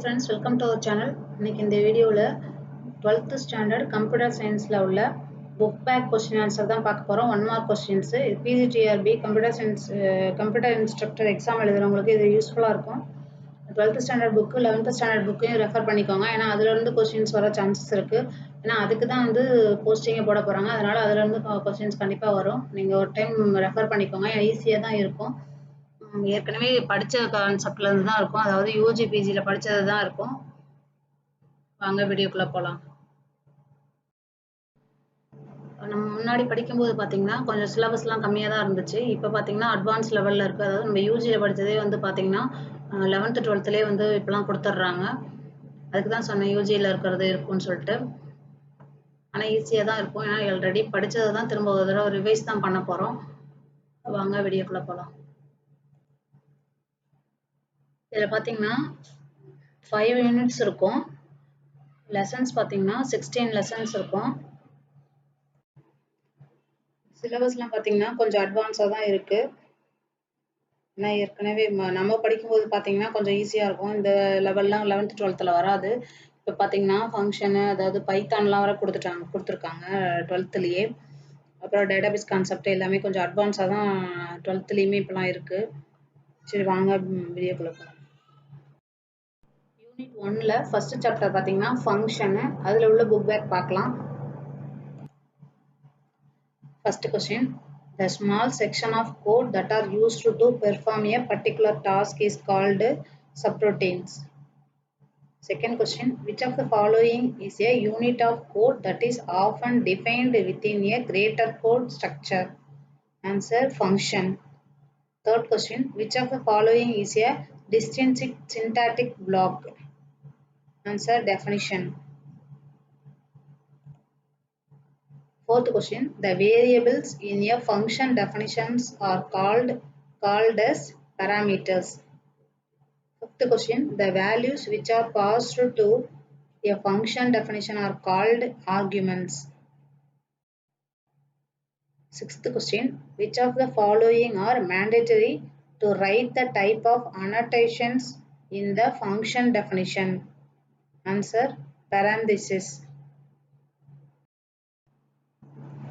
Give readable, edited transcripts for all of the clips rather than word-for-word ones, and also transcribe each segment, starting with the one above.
friends, welcome to our channel. இன்னைக்கு இந்த வீடியோல 12th standard computer scienceல உள்ள book back question answer தான் பார்க்க போறோம். 1 mark questions. PGTRB computer science computer instructor exam எழுதுறவங்களுக்கு இது யூஸ்ஃபுல்லா இருக்கும். 12th standard book 11th standard bookையும் ரெஃபர் பண்ணிக்கோங்க. ஏன்னா அதுல இருந்து क्वेश्चंस வர சான்சஸ் இருக்கு. ஏன்னா அதுக்கு தான் வந்து போஸ்டிங் போட போறாங்க. அதனால அதுல இருந்து क्वेश्चंस கண்டிப்பா வரும். நீங்க ஒரு டைம் ரெஃபர் பண்ணிக்கோங்க. ஈஸியா தான் இருக்கும். ஏற்கனவே படிச்ச கான்செப்ட்ல இருந்து தான் இருக்கும். அதாவது யூஜி பிஜில படிச்சது தான் இருக்கும். வாங்க வீடியோக்குள்ள போலாம். நம்ம முன்னாடி படிக்கும்போது பாத்தீங்கன்னா கொஞ்சம் சிலபஸ்லாம் கம்மியா தான் இருந்துச்சு. இப்போ பாத்தீங்கன்னா அட்வான்ஸ் லெவல்ல இருக்கு. அதாவது நம்ம யூஜில படிச்சதே வந்து பாத்தீங்கன்னா 11th 12thலயே வந்து இப்பலாம் கொடுத்துட்றாங்க. அதுக்கு தான் சொன்னேன் யூஜில இருக்கிறது இருக்கும்னு சொல்லிட்டு. ஆனா ஈஸியா தான் இருக்கும். ஏன்னா ஆல்ரெடி படிச்சதை தான் திரும்ப ஒரு தடவை ரிவைஸ் தான் பண்ண போறோம். வாங்க வீடியோக்குள்ள போலாம். இதுல பாத்தீங்கன்னா 5 யூனிட்ஸ் இருக்கும். லெசன்ஸ் பாத்தீங்கன்னா 16 லெசன்ஸ் இருக்கும். சிலபஸ்லாம் பாத்தீங்கன்னா கொஞ்சம் அட்வான்ஸா தான் இருக்கு. ஏன்னா ஏற்கனவே நம்ம படிக்கும்போது பாத்தீங்கன்னா கொஞ்சம் ஈஸியா இருக்கும். இந்த லெவல்லாம் 11th 12thல வராது. இப்போ பாத்தீங்கன்னா ஃபங்க்ஷன் அதாவது பைத்தான்லாம் வர கொடுத்துருக்காங்க 12thலயே. அப்புறம் டேட்டாபேஸ் கான்செப்ட் எல்லாமே கொஞ்சம் அட்வான்ஸா தான் 12thலயுமே இப்பலாம் இருக்கு. சரி வாங்க வீடியோக்குள்ள போலாம். யூனிட் 1ல ஃபர்ஸ்ட் சாப்டர் பாத்தீங்கன்னா ஃபங்க்ஷன். அதுல உள்ள புக் பேக் பார்க்கலாம். First question. The small section of code that are used to perform a particular task is called subroutines. Second question. Which of the following is a unit of code that is often defined within a greater code structure? Answer: function. Third question. Which of the following is a distinct syntactic block? Answer: definition. Fourth question. The variables in a function definitions are called as parameters. Fifth question. The values which are passed to a function definition are called arguments. Sixth question. Which of the following are mandatory to write the type of annotations in the function definition? Answer: parenthesis.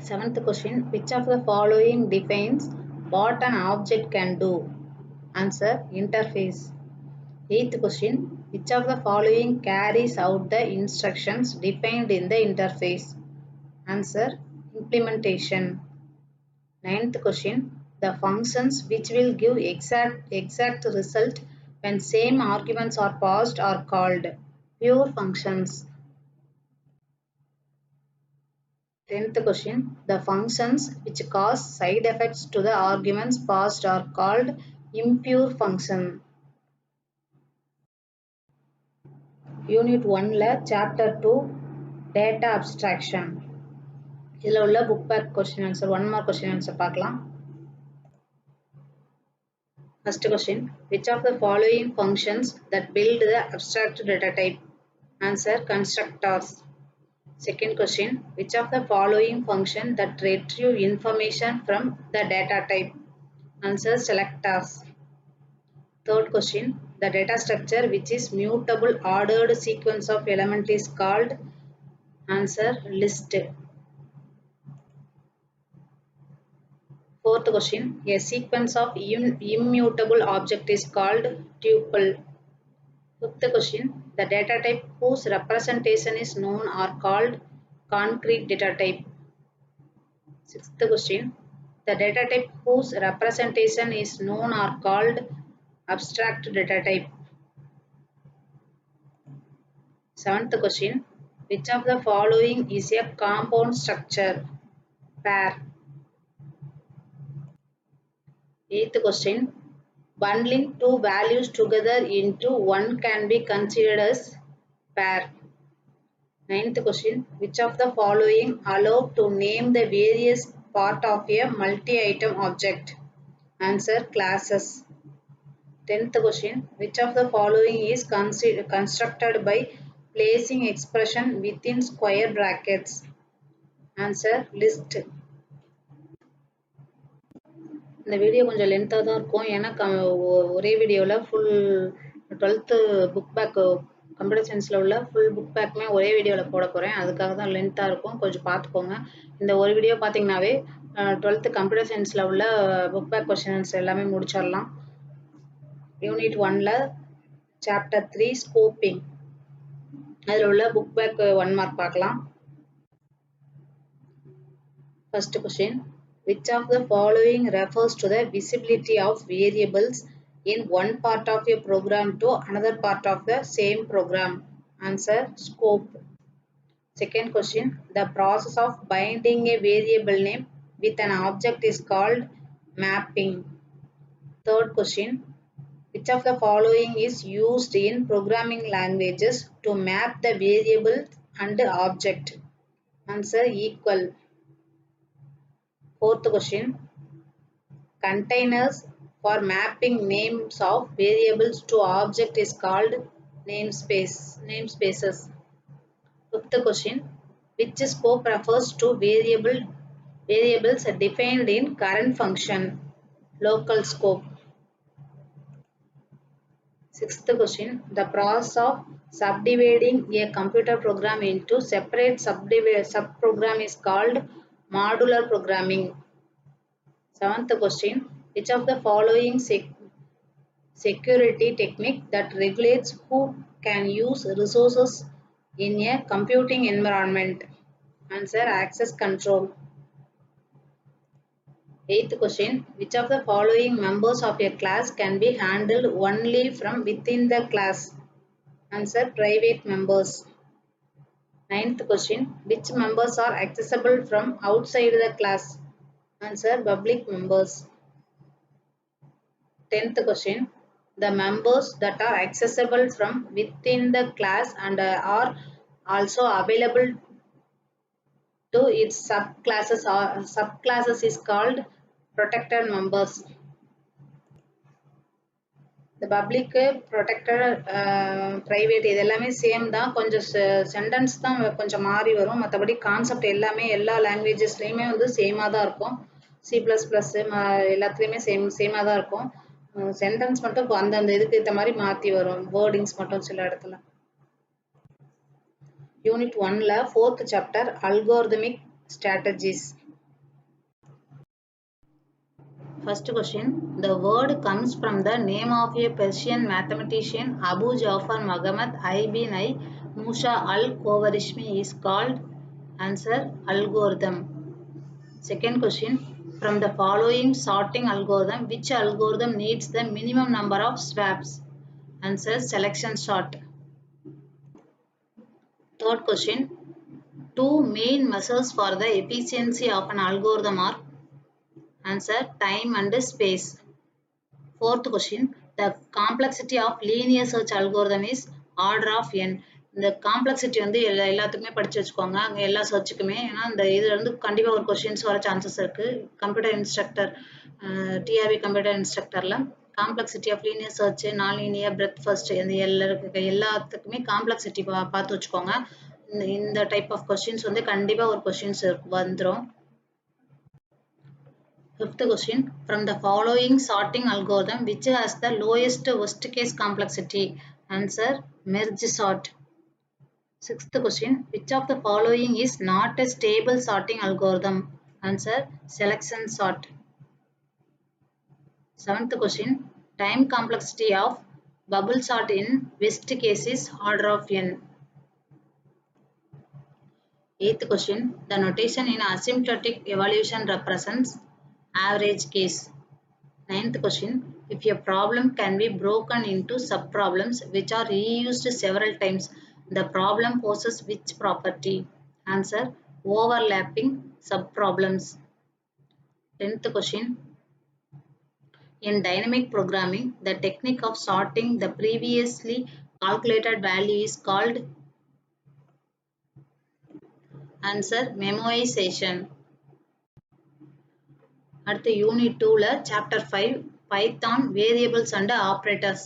Seventh question. Which of the following defines what an object can do? Answer: interface. Eighth question. Which of the following carries out the instructions defined in the interface? Answer: implementation. Ninth question. The functions which will give exact result when same arguments are passed are called pure functions. 10th question. The functions which cause side effects to the arguments passed are called impure function. Unit 1ல Chapter 2 Data Abstraction. இதில் உள்ள book back question answer 1 mark question answer பார்க்கலாம். First question. Which of the following functions that build the abstract data type? Answer: constructors. Second question. Which of the following function that retrieve information from the data type? Answer: selectors. Third question. The data structure which is mutable ordered sequence of element is called? Answer: list. Fourth question. A sequence of immutable object is called tuple. Fifth question. The data type whose representation is known are called concrete data type. Sixth question. The data type whose representation is known are called abstract data type. Seventh question. Which of the following is a compound structure? Pair. Eighth question. Bundling two values together into one can be considered as pair. Ninth question. Which of the following allow to name the various part of a multi-item object? Answer: classes. 10th question. Which of the following is constructed by placing expression within square brackets? Answer: list. இந்த video கொஞ்சம் லென்த்தாக தான் இருக்கும். ஏன்னா ஒரே வீடியோவில் full 12th book back computer சயின்ஸில் உள்ள ஃபுல் புக் பேக்குமே ஒரே வீடியோவில் போட போகிறேன். அதுக்காக தான் லென்த்தாக இருக்கும், கொஞ்சம் பார்த்துக்கோங்க. இந்த ஒரு வீடியோ பார்த்தீங்கன்னாவே 12th கம்ப்யூட்டர் சயின்ஸில் உள்ள புக் பேக் கொஸ்டின்ஸ் எல்லாமே முடிச்சிடலாம். யூனிட் 1ல் சாப்டர் 3 ஸ்கோப்பிங், அதில் உள்ள புக் பேக் 1 மார்க் பார்க்கலாம். First question, which of the following refers to the visibility of variables in one part of a program to another part of the same program? Answer, scope. Second question, the process of binding a variable name with an object is called mapping. Third question, which of the following is used in programming languages to map the variable and object? Answer, equal. Fourth question, containers for mapping names of variables to object is called namespaces. Fifth question, which scope refers to variables defined in current function? Local scope. Sixth question, the process of subdividing a computer program into separate subprogram is called modular programming. Seventh question, which of the following security technique that regulates who can use resources in a computing environment? Answer, access control. Eighth question, which of the following members of a class can be handled only from within the class? Answer, private members. Ninth question, which members are accessible from outside the class? Answer, public members. 10th question, the members that are accessible from within the class and are also available to its subclasses is called protected members. The public, protected, private இதெல்லாமே same தான், கொஞ்சம் sentence தான் கொஞ்சம் மாறி வரும். மற்றபடி concept எல்லாமே எல்லா லாங்குவேஜஸ்லையுமே வந்து சேமாக தான் இருக்கும். C++ எல்லாத்துலேயுமே சேமாக தான் இருக்கும். சென்டென்ஸ் மட்டும் அந்தந்த இதுக்கு ஏற்ற மாதிரி மாற்றி வரும், வேர்டிங்ஸ் மட்டும் சில இடத்துல. யூனிட் 1ல் 4th chapter algorithmic strategies. First question, the word comes from the name of a Persian mathematician Abu Ja'far Muhammad ibn Musa al-Khwarizmi is called. Answer, algorithm. Second question, from the following sorting algorithm, which algorithm needs the minimum number of swaps? Answer, selection sort. Third question, two main measures for the efficiency of an algorithm are? Answer, time and space. Fourth question, the complexity of linear search algorithm is order of n. இந்த complexity வந்து எல்லாத்துக்குமே படிச்சு வச்சுக்கோங்க, அங்கே எல்லா சர்ச்சுக்குமே. ஏன்னா இந்த இதுல இருந்து கண்டிப்பாக ஒரு கொஸ்டின்ஸ் வர சான்சஸ் இருக்கு. கம்ப்யூட்டர் இன்ஸ்ட்ரக்டர், டிஆர்பி கம்ப்யூட்டர் இன்ஸ்ட்ரக்டர்ல காம்ப்ளெக்சிட்டி ஆஃப் லீனியர் சர்ச், நான் லீனியர், பிரெத் ஃபர்ஸ்ட், இந்த எல்லாத்துக்குமே காம்ப்ளெக்சிட்டி பார்த்து வச்சுக்கோங்க. இந்த டைப் ஆஃப் கொஸ்டின்ஸ் வந்து கண்டிப்பாக ஒரு கொஸ்டின்ஸ் வந்துடும். Fifth question, from the following sorting algorithm, which has the lowest worst case complexity? Answer, merge sort. Sixth question, which of the following is not a stable sorting algorithm? Answer, selection sort. Seventh question, time complexity of bubble sort in worst case is order of n. Eighth question, the notation in asymptotic evaluation represents average case. Ninth question, if a problem can be broken into subproblems which are reused several times, the problem possesses which property? Answer, overlapping subproblems. 10th question, in dynamic programming, the technique of sorting the previously calculated value is called? Answer, memoization. அடுத்து unit 2ல chapter 5 Python variables and operators.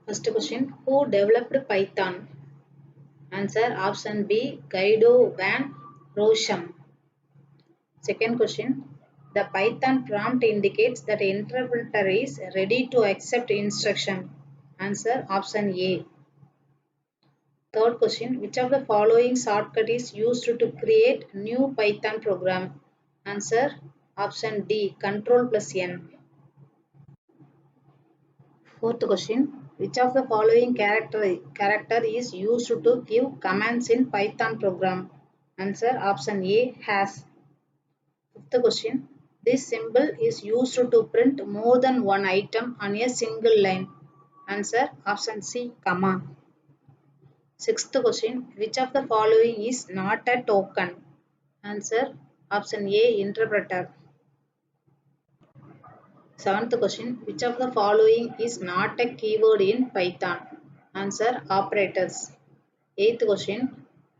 First question, who developed Python? Answer, option B, Guido van Rossum. Second question, the Python prompt indicates that interpreter is ready to accept instruction. Answer option A. Third question, which of the following shortcut is used to create new Python program? Answer option D, Ctrl+N. Fourth question, which of the following character is used to give commands in Python program? Answer option A, hash. Fifth question, this symbol is used to print more than one item on a single line. Answer option C, comma. Sixth question, which of the following is not a token? Answer option A, interpreter. Seventh question, which of the following is not a keyword in Python? Answer operators. Eighth question,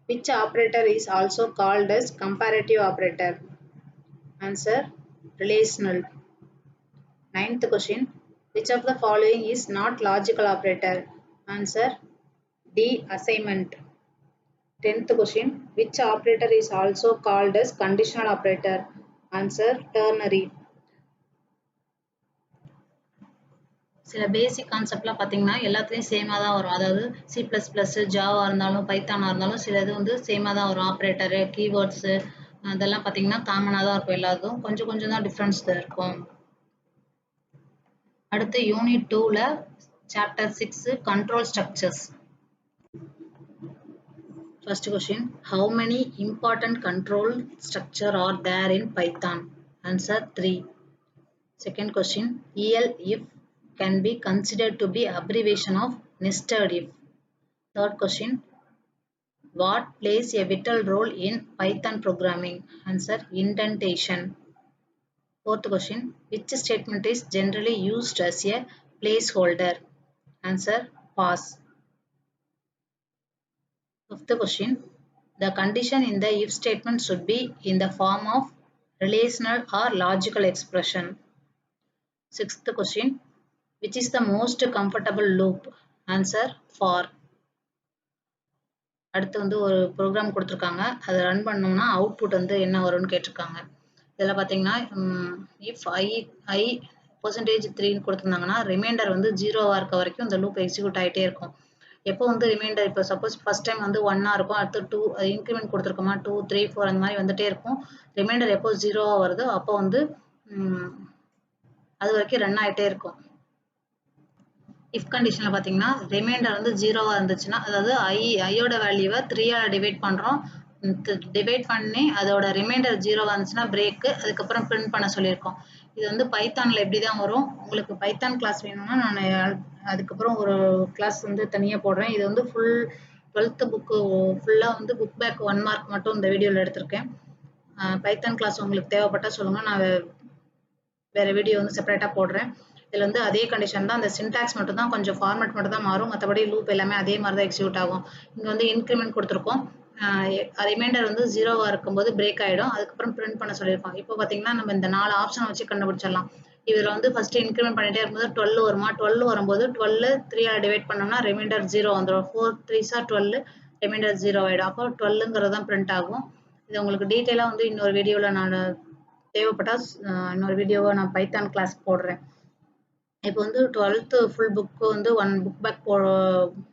which operator is also called as comparative operator? Answer relational. Ninth question, which of the following is not logical operator? Answer D, assignment. 10th question, which operator is also called as conditional operator? Answer ternary. சில பேசிக் கான்செப்ட்லாம் பார்த்தீங்கன்னா எல்லாத்துலேயும் சேமாக தான் வரும். அதாவது C++, Java இருந்தாலும் பைத்தானாக இருந்தாலும் சில இது வந்து சேமாக தான் வரும். ஆப்ரேட்டரு, கீவேர்ட்ஸு அதெல்லாம் பார்த்தீங்கன்னா காமனாக தான் இருக்கும். எல்லாத்துக்கும் கொஞ்சம் கொஞ்சம் தான் டிஃப்ரென்ஸ் இருக்கும். அடுத்து யூனிட் 2ல chapter 6 control structures. First question, how many important control structure are there in Python? Answer 3. Second question, ELIF can be considered to be abbreviation of nested if. Third question, what plays a vital role in Python programming? Answer indentation. Fourth question, which statement is generally used as a placeholder? Answer pause. Fifth question, the condition in the if statement should be in the form of relational or logical expression. Sixth question, which is the most comfortable loop? Answer for. அடுத்து வந்து ஒரு program கொடுத்துருக்காங்க, அதை run பண்ணோம்னா output வந்து என்ன வரும்னு கேட்டிருக்காங்க. இதில் பார்த்தீங்கன்னா இஃப் ஐ %3 கொடுத்துருந்தாங்கன்னா ரிமைண்டர் வந்து 0வா இருக்க வரைக்கும் இந்த லூப் எக்ஸிக்யூட் ஆகிட்டே இருக்கும். எப்போ வந்து ரிமைண்டர் இப்போ சப்போஸ் ஃபர்ஸ்ட் டைம் வந்து 1ஆ இருக்கும், அடுத்து 2 இன்க்ரிமெண்ட் கொடுத்துருக்கோமா 2, 3, 4 அந்த மாதிரி வந்துட்டே இருக்கும். ரிமைண்டர் எப்போ 0வா வருதோ அப்போ வந்து அது வரைக்கும் ரன் ஆகிட்டே இருக்கும். இஃப் கண்டிஷனில் பார்த்தீங்கன்னா ரிமைண்டர் வந்து 0வா இருந்துச்சுன்னா, அதாவது ஐயோட வேல்யூவை 3ஆல் டிவைட் பண்ணுறோம், டிவைட் பண்ணி அதோட ரிமைண்டர் 0வா இருந்துச்சுன்னா பிரேக்கு, அதுக்கப்புறம் பிரிண்ட் பண்ண சொல்லியிருக்கோம். இது வந்து பைத்தானில் எப்படி தான் வரும். உங்களுக்கு பைத்தான் கிளாஸ் வேணும்னா நான் அதுக்கப்புறம் ஒரு கிளாஸ் வந்து தனியாக போடுறேன். இது வந்து ஃபுல் 12th புக்கு ஃபுல்லாக வந்து புக் பேக் 1 மார்க் மட்டும் இந்த வீடியோவில் எடுத்திருக்கேன். பைத்தான் கிளாஸ் உங்களுக்கு தேவைப்பட்டால் சொல்லுங்கள், நான் வேறு வீடியோ வந்து செப்பரேட்டாக போடுறேன். இதில் வந்து அதே கண்டிஷன் தான், அந்த சின்டாக்ஸ் மட்டும் தான் கொஞ்சம் ஃபார்மேட் மட்டும் தான் மாறும், மற்றபடி லூப் எல்லாமே அதே மாதிரி தான் எக்ஸிக்யூட் ஆகும். இங்கே வந்து இன்க்ரிமெண்ட் கொடுத்துருக்கோம், ரிமைண்டர் வந்து 0வா இருக்கும்போது பிரேக் ஆகிடும், அதுக்கப்புறம் பிரிண்ட் பண்ண சொல்லியிருக்கோம். இப்போ பார்த்தீங்கன்னா நம்ம இந்த 4 ஆப்ஷன் வச்சு கண்டுபிடிச்சிடலாம். இதில் வந்து ஃபஸ்ட்டு இன்க்ரிமெண்ட் பண்ணிகிட்டே இருக்கும்போது 12 வருமா, 12 வரும்போது 12 3ஆல் டிவைட் பண்ணோம்னா ரிமைண்டர் 0 வந்துடும். 4 3s are 12, ரிமைண்டர் 0 ஆகிடும். அப்போ 12ங்கிறது தான் பிரிண்ட் ஆகும். இது உங்களுக்கு டீட்டெயிலாக வந்து இன்னொரு வீடியோவில் நான் தேவைப்பட்டால் இன்னொரு வீடியோவை நான் பைத்தான் கிளாஸ் போடுறேன். இப்போ வந்து 12th ஃபுல் புக்கு வந்து 1 புக் பேக்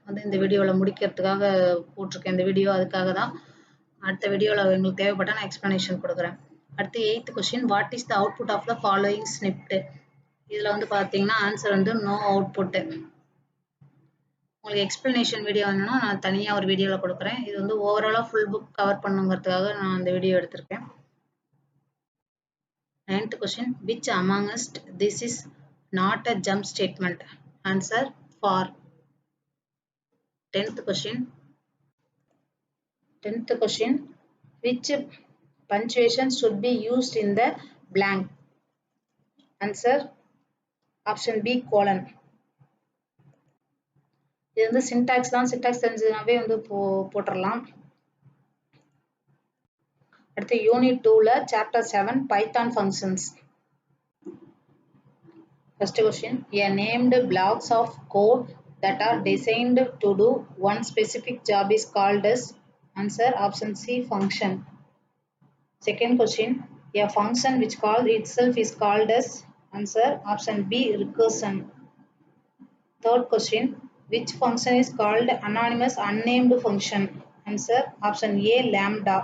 வந்து இந்த வீடியோவில் முடிக்கிறதுக்காக போட்டிருக்கேன் இந்த வீடியோ, அதுக்காக தான். அடுத்த வீடியோவில் உங்களுக்கு தேவைப்பட்டால் நான் எக்ஸ்ப்ளனேஷன் கொடுக்குறேன். அடுத்து 8th question, what is the output of the following snippet? இதில் வந்து பார்த்தீங்கன்னா ஆன்சர் வந்து நோ அவுட்புட்டு. உங்களுக்கு எக்ஸ்ப்ளனேஷன் வீடியோ வேணும்னா நான் தனியாக ஒரு வீடியோவில் கொடுக்குறேன். இது வந்து ஓவராலாக ஃபுல் புக் கவர் பண்ணுங்கிறதுக்காக நான் இந்த வீடியோ எடுத்திருக்கேன். 9th question, which அமாங்கஸ்ட் this is not a jump statement? Answer for. 10th question, which punctuation should be used in the blank? Answer option B, colon. இது வந்து சின்டாக்ஸ் தான், சின்டாக்ஸ் தெரிஞ்சதுனாவே வந்து போட்டுடலாம். அடுத்து unit 2ல chapter 7 Python functions. First question, a named blocks of code that are designed to do one specific job is called as? Answer option C, function. Second question, a function which calls itself is called as? Answer option B, recursion. Third question, which function is called anonymous unnamed function? Answer option A lambda.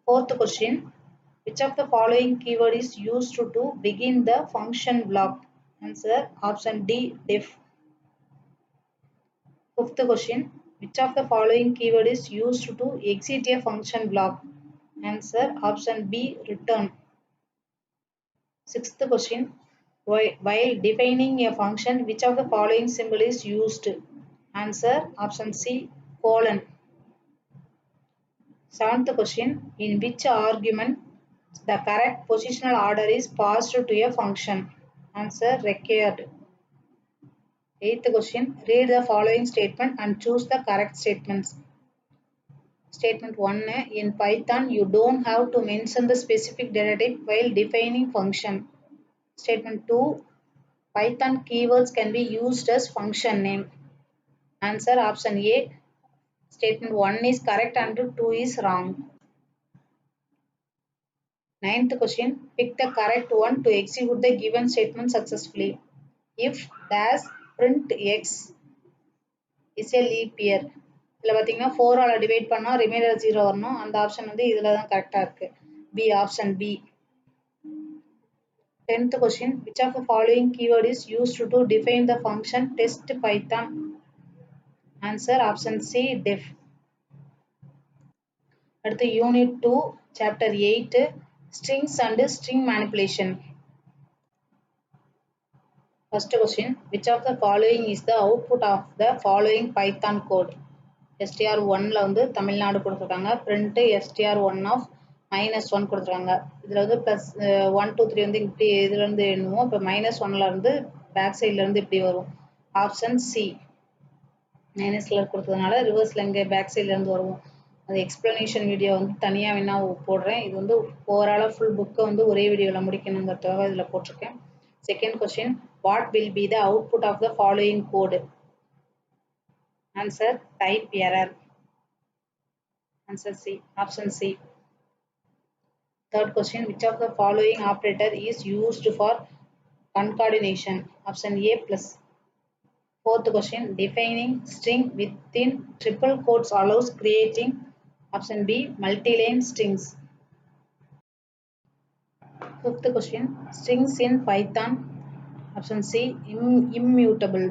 Fourth question, which of the following keyword is used to begin the function block? Answer option D def. Fifth question, which of the following keyword is used to exit a function block? Answer option B return. Sixth question, while defining a function, which of the following symbol is used? Answer option C colon. Seventh question, in which argument the correct positional order is passed to a function? Answer required. Eighth question, read the following statement and choose the correct statements. Statement 1, in Python you don't have to mention the specific data type while defining function. Statement 2, Python keywords can be used as function name. Answer option A. Statement 1 is correct and 2 is wrong. Ninth question, pick the correct one to execute the given statement successfully. If dash print x is a leap year. இதில் பார்த்தீங்கன்னா 4 all divide பண்ணால் reminder 0 வரணும். அந்த option வந்து இதில் தான் கரெக்டாக இருக்குது. B option B. 10th question, which of the following keyword is used to define the function test Python? Answer option C def. அடுத்து unit 2 chapter 8 strings and string manipulation. First question, which of the following is the output of the following Python code? str1 ல வந்து தமிழ்நாடு கொடுத்திருக்காங்க. print str1 of -1 கொடுத்திருக்காங்க. இதுல வந்து plus 1 2 3 வந்து இப்படி இதுல இருந்து எண்ணுவோம். இப்ப -1 ல இருந்து பேக் சைடுல இருந்து இப்படி வரும். Option C. மைனஸ்ல கொடுத்ததுனால ரிவர்ஸ்ல இங்க பேக் சைடுல இருந்து வருவோம். அது எக்ஸ்பிளனேஷன் வீடியோ வந்து தனியா வேணா போடுறேன். இது வந்து ஓவராலா ஃபுல் புக்கை வந்து ஒரே வீடியோல முடிக்கணுங்கிறதுக்காக இதுல போட்டிருக்கேன். Second question, what will be the output of the following code? Answer type error. Answer C. Option C. Third question, which of the following operator is used for concatenation? Option A plus. Fourth question, defining string within triple quotes allows creating. Option B multi-line strings. Fifth question, strings in Python. Option C immutable.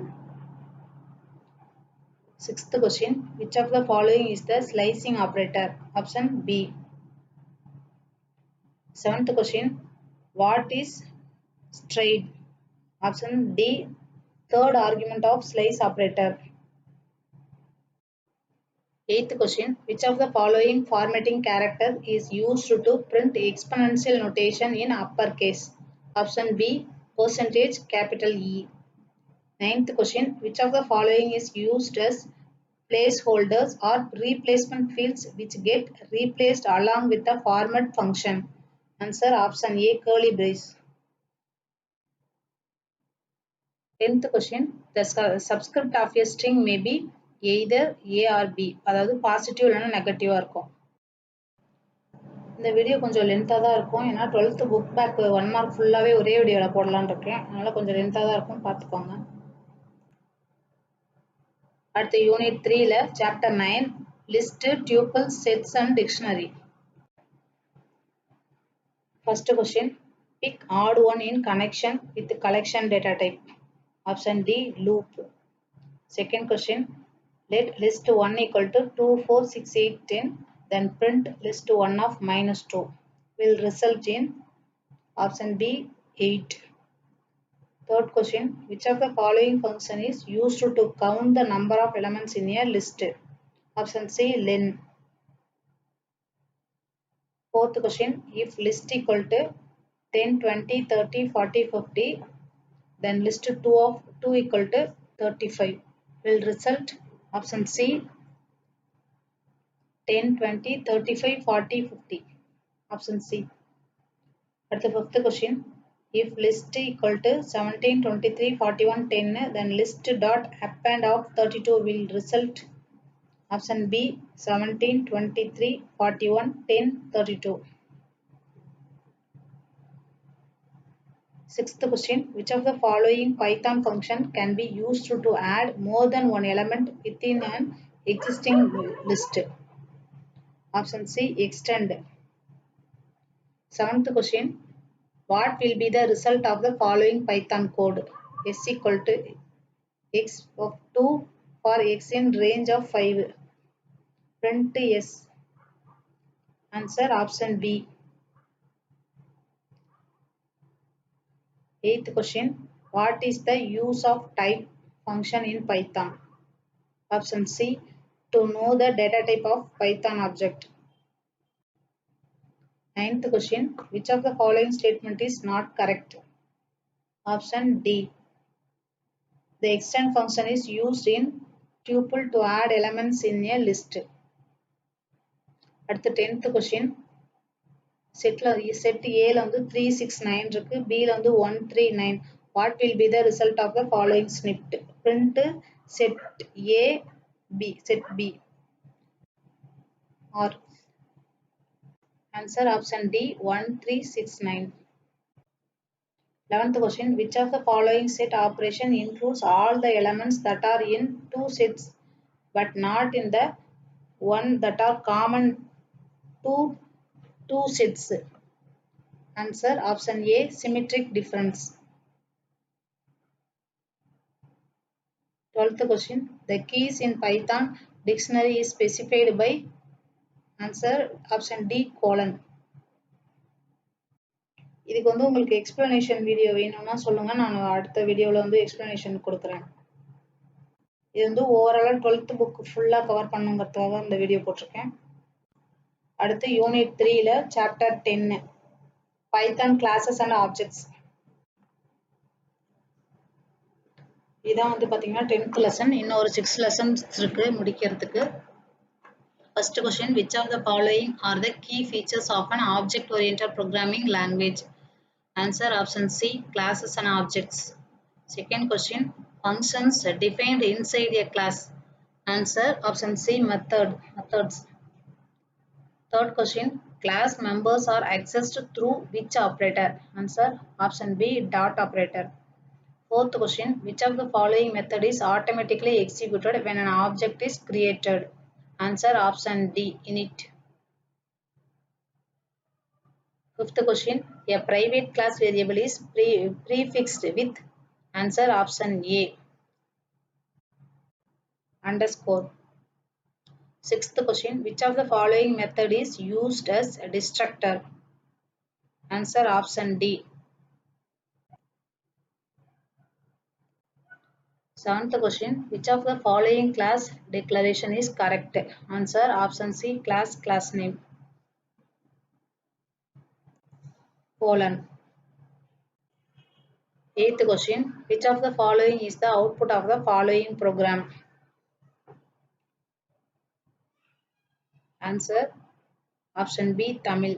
Sixth question, which of the following is the slicing operator? Option B. Seventh question, what is stride? Option D, third argument of slice operator. Eighth question, which of the following formatting character is used to print exponential notation in uppercase? Option B, percentage capital E. Ninth question, which of the following is used as placeholders or replacement fields which get replaced along with the format function? Answer option A curly brace. 10th question, the subscript of a string may be either A or B, அதாவது positive இல்லைன்னா நெகட்டிவாக இருக்கும். இந்த video கொஞ்சம் லென்த்தாக தான் இருக்கும், ஏன்னா 12th புக் பேக் 1 மார்க் ஃபுல்லாகவே ஒரே வீடியோவில் போடலான்னு இருக்கேன். அதனால் கொஞ்சம் லென்த்தாக தான் இருக்கும், பார்த்துக்கோங்க. அடுத்து யூனிட் 3ல chapter 9 list tuples sets and dictionary. First question, pick odd one in connection with collection data type. Option D loop. Second question, let list 1 equal to 2 4 6 8 10, then print list 1 of -2 will result in. Option B 8. Third question, which of the following function is used to count the number of elements in a list? Option C len. Fourth question, if list equal to 10 20 30 40 50, then list 2 of 2 equal to 35 will result. Option C 10 20 35 40 50. Option C. At the fifth question, if list equal to 17 23 41 10, then list dot append of 32 will result. Option B 17 23 41 10 32. Sixth question, which of the following Python function can be used to add more than one element within an existing list? Option C, extend. Seventh question, what will be the result of the following Python code? S equal to x of 2 for x in range of 5. Print S. Answer option B. Eighth question, what is the use of type function in Python? Option C, to know the data type of Python object. Ninth question, which of the following statement is not correct? Option D. The extend function is used in tuple to add elements in a list. At the 10th question, set A ல 369 இருக்கு, B ல 139. What will be the result of the following snippet? Print set A, B, set B. Or answer option D, 1369. 11th question, which of the following set operation includes all the elements that are in two sets but not in the one that are common to two sets? Answer option A, symmetric difference. 12th question, the keys in Python dictionary is specified by? Answer option D, colon. இதுக்கு உங்களுக்கு explanation video வேணும்னா சொல்லுங்க, நான் அடுத்த வீடியோல explanation கொடுக்கிறேன். இது overall 12th book full-ஆ cover பண்ணுங்கிறதுக்காக இந்த வீடியோ போட்டிருக்கேன். அடுத்து unit 3ல chapter 10 Python classes and objects. இதான் பாத்தீங்கன்னா 10th lesson. இன்னும் ஒரு 6 lessons இருக்கு முடிக்கிறதுக்கு. First question, which of the following are the key features of an object-oriented programming language? Answer option C, classes and objects. Second question, functions defined inside a class. Answer option C, methods. Third question, class members are accessed through which operator? Answer option B, dot operator. Fourth question, which of the following method is automatically executed when an object is created? Answer option D, init. Fifth question, a private class variable is prefixed with? Answer option A, underscore. Sixth question, which of the following method is used as a destructor? Answer option D. Seventh question, which of the following class declaration is correct? Answer option C, class name, colon. Eighth question, which of the following is the output of the following program? Answer option B, Tamil.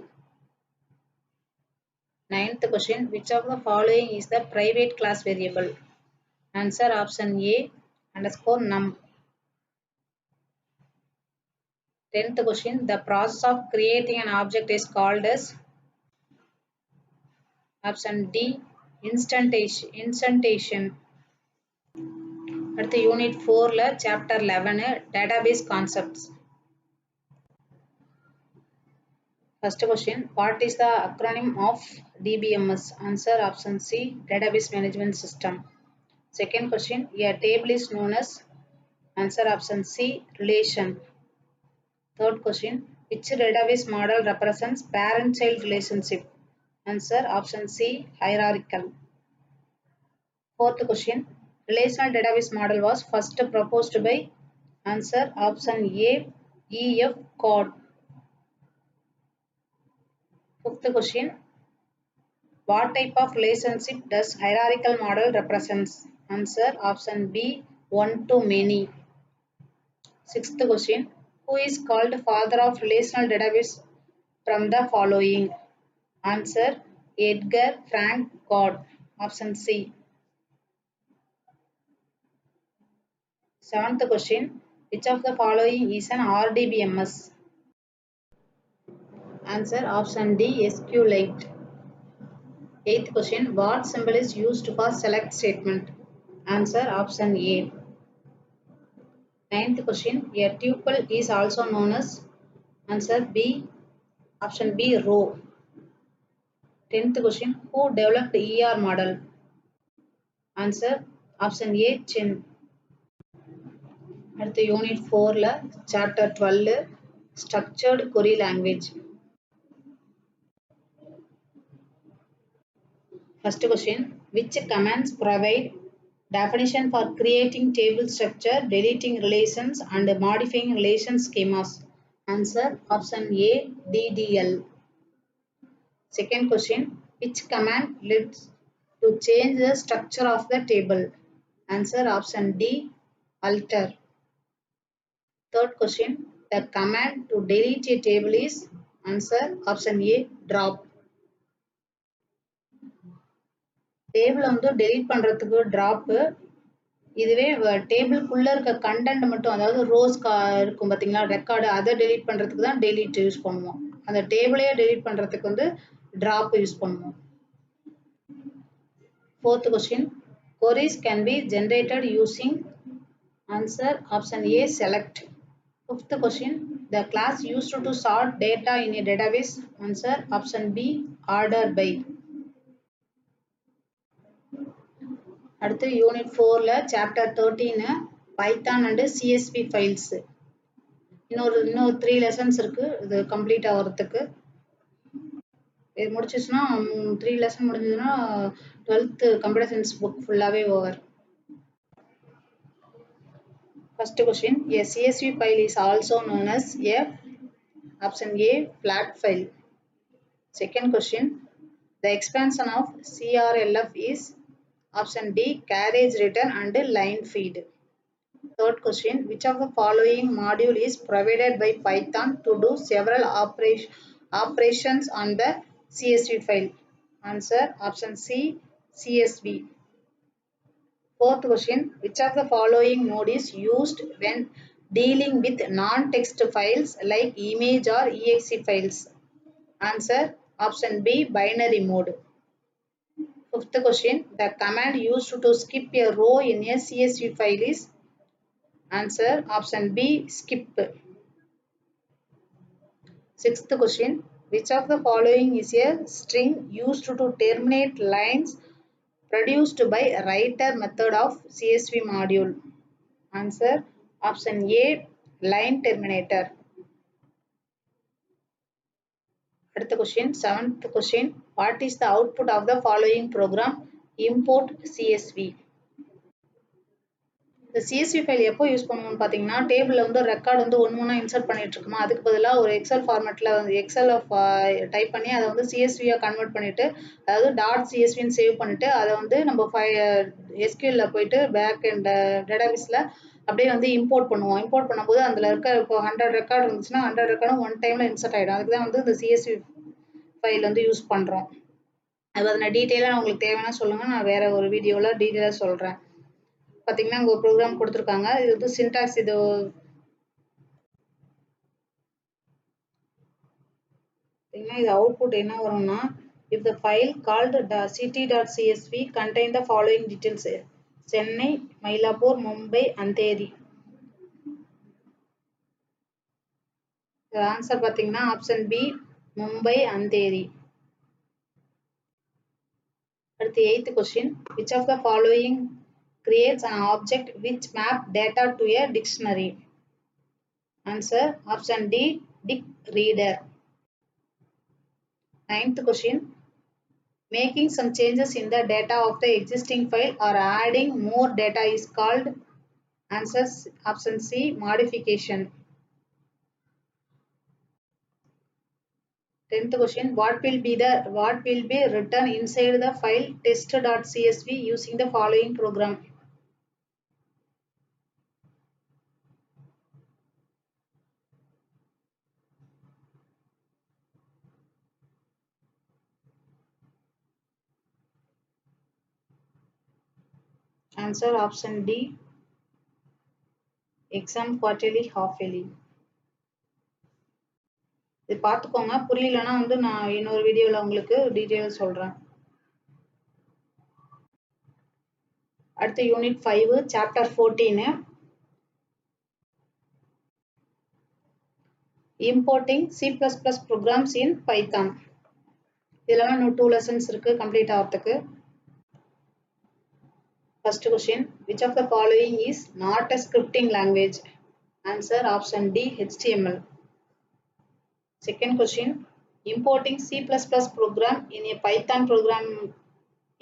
Ninth question, which of the following is the private class variable? Answer option A, underscore num. 10th question, the process of creating an object is called as? Option D, instantiation. அடுத்து unit 4ல chapter 11 database concepts. First question, what is the acronym of DBMS? Answer option C, database management system. Second question, a table is known as? Answer option C, relation. Third question, which database model represents parent-child relationship? Answer option C, hierarchical. Fourth question, relational database model was first proposed by? Answer option A, E.F. Codd. Fifth question, what type of relationship does hierarchical model represents? Answer option B, one-to-many. Sixth question, who is called father of relational database from the following? Answer Edgar Frank Codd, option C. Seventh question, which of the following is an RDBMS? Answer option D, SQLite. Eighth question, what symbol is used for select statement? Answer option A. Ninth question, a tuple is also known as? Answer B. Option B, row. 10th question, who developed ER model? Answer option A, Chen. அடுத்து unit 4ல chapter 12 structured query language. First question, which commands provide definition for creating table structure, deleting relations and modifying relation schemas? Answer option A, DDL. Second question, which command leads to change the structure of the table? Answer option D, alter. Third question, the command to delete a table is? Answer option A, drop. Table வந்து delete பண்றதுக்கு drop, இதுவே டேபிளுக்குள்ள இருக்க content மட்டும், அதாவது rose இருக்கும் பாத்தீங்களா record, அதை delete பண்றதுக்கு தான் delete யூஸ் பண்ணுவோம். அந்த டேபிளையே delete பண்றதுக்கு வந்து drop யூஸ் பண்ணுவோம். Fourth question, queries can be generated using? Answer option A, select. Fifth question, the class used to sort data in a database? Answer option B, order by. அடுத்து unit 4ல chapter 13 Python and CSV files. இன்னும் 3 lessons இருக்கு இது complete ஆகிறதுக்கு. இது முடிச்சிச்சுன்னா 3 lesson முடிஞ்சதுன்னா 12th computer science book ஃபுல்லாவே over. First question, a CSV file is also known as a? Option A, flat file. Second question, the expansion of CRLF is? Option D, carriage return and line feed. Third question, which of the following module is provided by Python to do several operations on the CSV file? Answer option C, CSV. Fourth question, which of the following mode is used when dealing with non-text files like image or exe files? Answer option B, binary mode. Fifth question, the command used to skip a row in a CSV file is? Answer option B, skip. Sixth question, which of the following is a string used to terminate lines produced by writer method of CSV module? Answer option A, line terminator. அடுத்த question, 7th question, what is the output of the following program? Import CSV. இந்த CSV file எப்போ use பண்ணுவோம்னு பார்த்தீங்கன்னா, டேபிளில் வந்து record வந்து ஒன்று insert பண்ணிட்டு இருக்குமா, அதுக்கு பதிலாக ஒரு எக்ஸல் ஃபார்மேட்டில் வந்து எக்ஸல் டைப் பண்ணி அதை வந்து சிஎஸ்வியாக கன்வெர்ட் பண்ணிட்டு, அதாவது டாட் சிஎஸ்வின்னு சேவ் பண்ணிட்டு, அதை வந்து நம்ம எஸ்கியூஎல்ல போயிட்டு பேக் அண்ட் டேட்டாபேஸில் அப்படியே வந்து இம்போர்ட் பண்ணுவோம். இம்போர்ட் பண்ணும்போது அதில் இருக்க இப்போ 100 ரெக்கார்டு இருந்துச்சுன்னா 100 ரெக்கார்டும் ஒன் டைமில் இன்சர்ட் ஆகிடும். அதுக்கு தான் வந்து இந்த CSV ஃபைல் வந்து யூஸ் பண்ணுறோம். அது நான் டீட்டெயிலாக உங்களுக்கு தேவைன்னா சொல்லுங்கள், நான் வேறு ஒரு வீடியோவில் டீட்டெயிலாக சொல்கிறேன். பார்த்தீங்கன்னா இங்கே ஒரு ப்ரோக்ராம் கொடுத்துருக்காங்க. இது வந்து சின்டாக்ஸ், இது அவுட்புட் என்ன வரும்னா, if the file called ct.csv contain the following details: Chennai, Mylapore, Mumbai, Andheri. Answer பார்த்தீங்கன்னா ஆப்ஷன் பி, மும்பை, அந்தேரி. அடுத்து 8th question, which of the following creates an object which map data to a dictionary? Answer option D, dict reader. 9th question, making some changes in the data of the existing file or adding more data is called? Answer option C, modification. 10th question, what will be written inside the file test.csv using the following program? Answer option D, exam quarterly half yearly. இது பார்த்துக்கோங்க, புரியலன்னா வந்து நான் இன்னொரு வீடியோவில் உங்களுக்கு detail சொல்கிறேன். அடுத்து unit 5 chapter 14 importing C++ programs in Python. இதெல்லாம் இன்னும் 2 lessons இருக்கு கம்ப்ளீட் ஆகிறதுக்கு. First question, which of the following is not a scripting language? Answer option D, HTML. Second question, importing C++ program in a Python program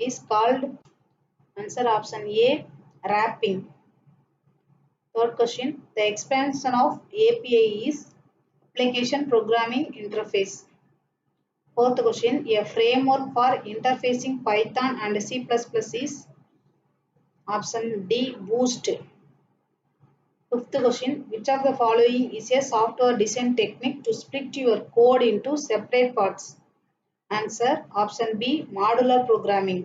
is called. Answer option A, wrapping. Third question, the expansion of API is application programming interface. Fourth question, a framework for interfacing Python and C++ is option D, Boost. Fifth question, which of the following is a software design technique to split your code into separate parts? Answer option B, modular programming.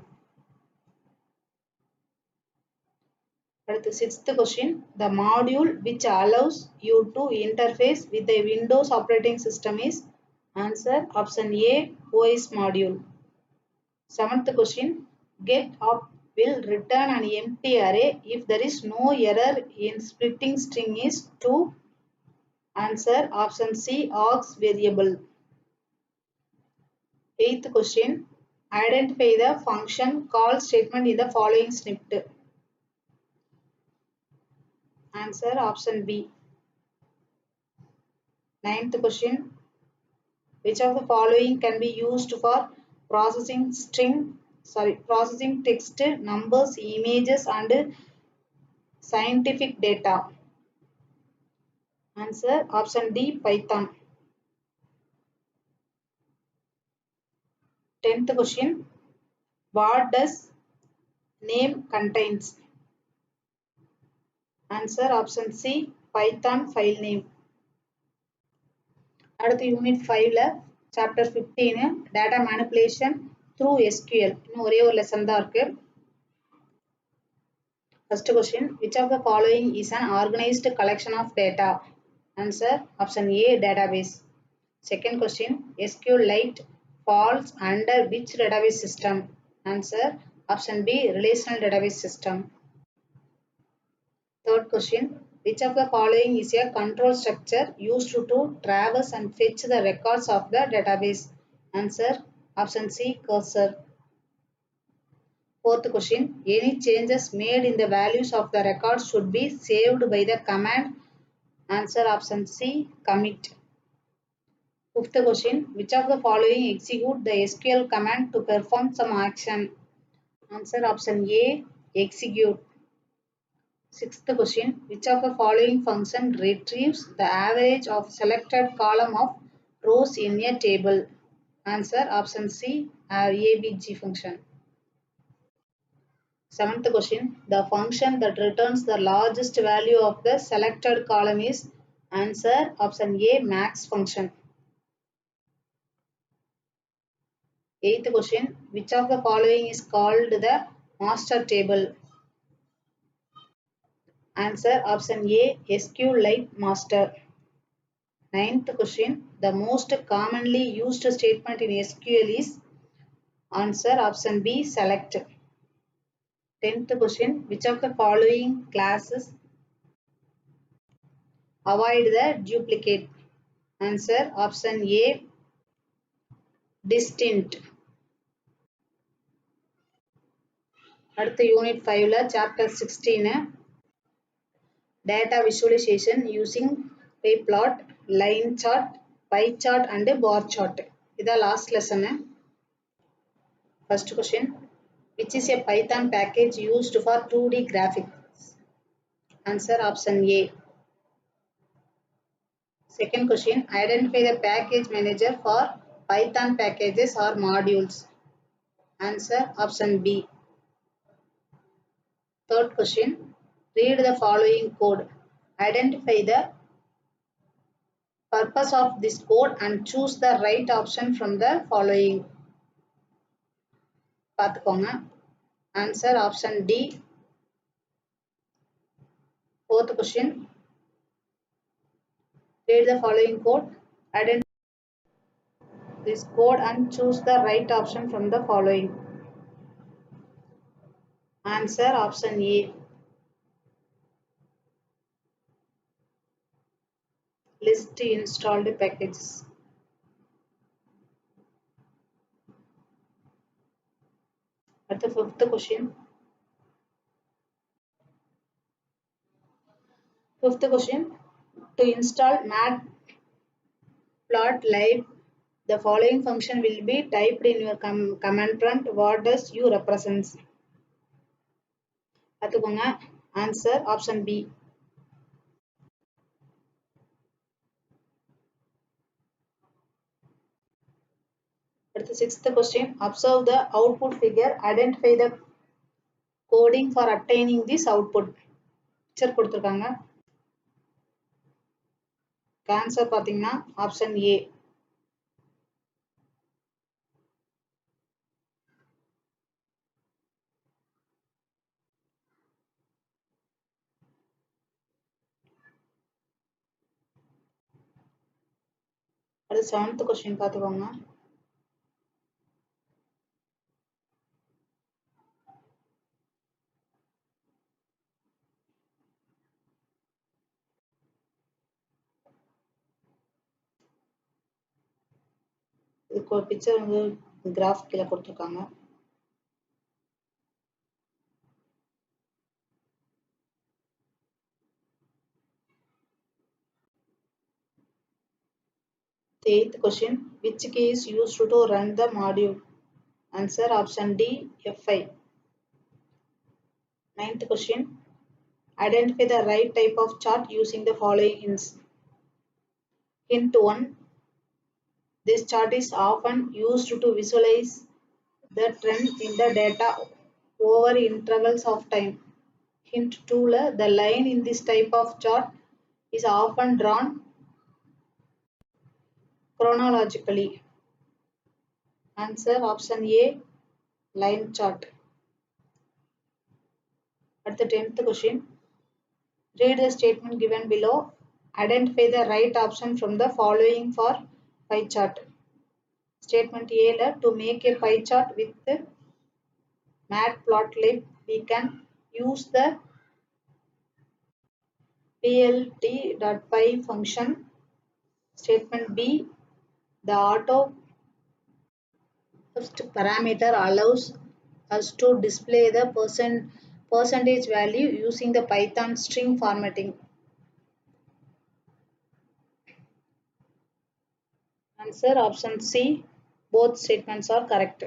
Sixth question, the module which allows you to interface with the Windows operating system is. Answer option A, OS module. Seventh question, get_up will return an empty array if there is no error in splitting string is to. Answer option C, args variable. Eighth question, identify the function call statement in the following snippet. Answer option B. Ninth question, which of the following can be used for processing text, numbers, images and scientific data? Answer option D, Python. 10th question, what does name contains? Answer option C, Python file name. அடுத்து unit 5ல chapter 15 data manipulation through SQL. இன்னும் ஒரே ஒரு lesson தான் இருக்கு. First question, which of the following is an organized collection of data? Answer option A, database. Second question, SQLite falls under which database system? Answer option B, relational database system. Third question, which of the following is a control structure used to traverse and fetch the records of the database? Answer option C, cursor. Fourth question, any changes made in the values of the records should be saved by the command. Answer option C, commit. Fifth question, which of the following execute the SQL command to perform some action? Answer option A, execute. Sixth question, which of the following function retrieves the average of selected column of rows in a table? Answer option C, ABG function. Seventh question, the function that returns the largest value of the selected column is. Answer option A, max function. Eighth question, which of the following is called the master table? Answer option A, SQLite master. Ninth question, the most commonly used statement in SQL is. Answer option B, select. 10th question, which of the following classes avoid the duplicate? Answer option A, distinct. அடுத்து unit 5ல chapter 16 data visualization using pie-plot, line chart, pie chart and bar chart. இதான் last lesson. First question, which is a Python package used for 2D graphics? Answer option A. Second question, identify the package manager for Python packages or modules? Answer option B. Third question, read the following code. Identify the purpose of this code and choose the right option from the following. பார்த்துக்கோங்க. Answer option D. Fourth question, read the following code. Identify this code and choose the right option from the following. Answer option A. List installed packages. At the fifth question. To install matplotlib, the following function will be typed in your command prompt. What does U represents? அதுக்குங்க answer option B. At the sixth question, observe the output figure. Identify the coding for obtaining this output. Picture கொடுத்திருக்காங்க. Answer பாத்தீங்கன்னா option A. At the seventh question பாத்துக்கோங்க. இதுக்கு ஒரு picture வந்து graph கீழே கொடுத்திருக்காங்க. The eighth question, which key is used to run the module? Answer option D, F5. Ninth question, identify the right type of chart using the following hints. Hint 1, this chart is often used to visualize the trend in the data over intervals of time. Hint 2, the line in this type of chart is often drawn chronologically. Answer option A, line chart. At the 10th question, read the statement given below. Identify the right option from the following for pie chart. Statement A, to make a pie chart with matplotlib, we can use the plt.py function. Statement B, the auto first parameter allows us to display the percentage value using the Python string formatting. Answer option C, both statements are correct.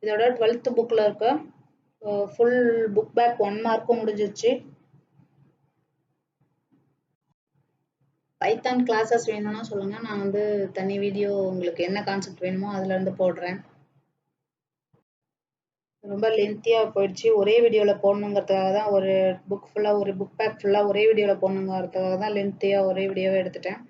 இதோட 12th bookல இருக்க full book back 1 mark முடிஞ்சிருச்சு. Python classes வேணும்னா சொல்லுங்க, நான் வந்து தனி video உங்களுக்கு என்ன கான்செப்ட் வேணுமோ அதுல இருந்து போடுறேன். ரொம்ப லென்த்தியா போயிடுச்சு. ஒரே வீடியோல போடணுங்கிறதுக்காக தான் ஒரு புக் பேக் ஃபுல்லா ஒரே வீடியோல போடணுங்கிறதுக்காக தான் லென்த்தியா ஒரே வீடியோவை எடுத்துட்டேன்.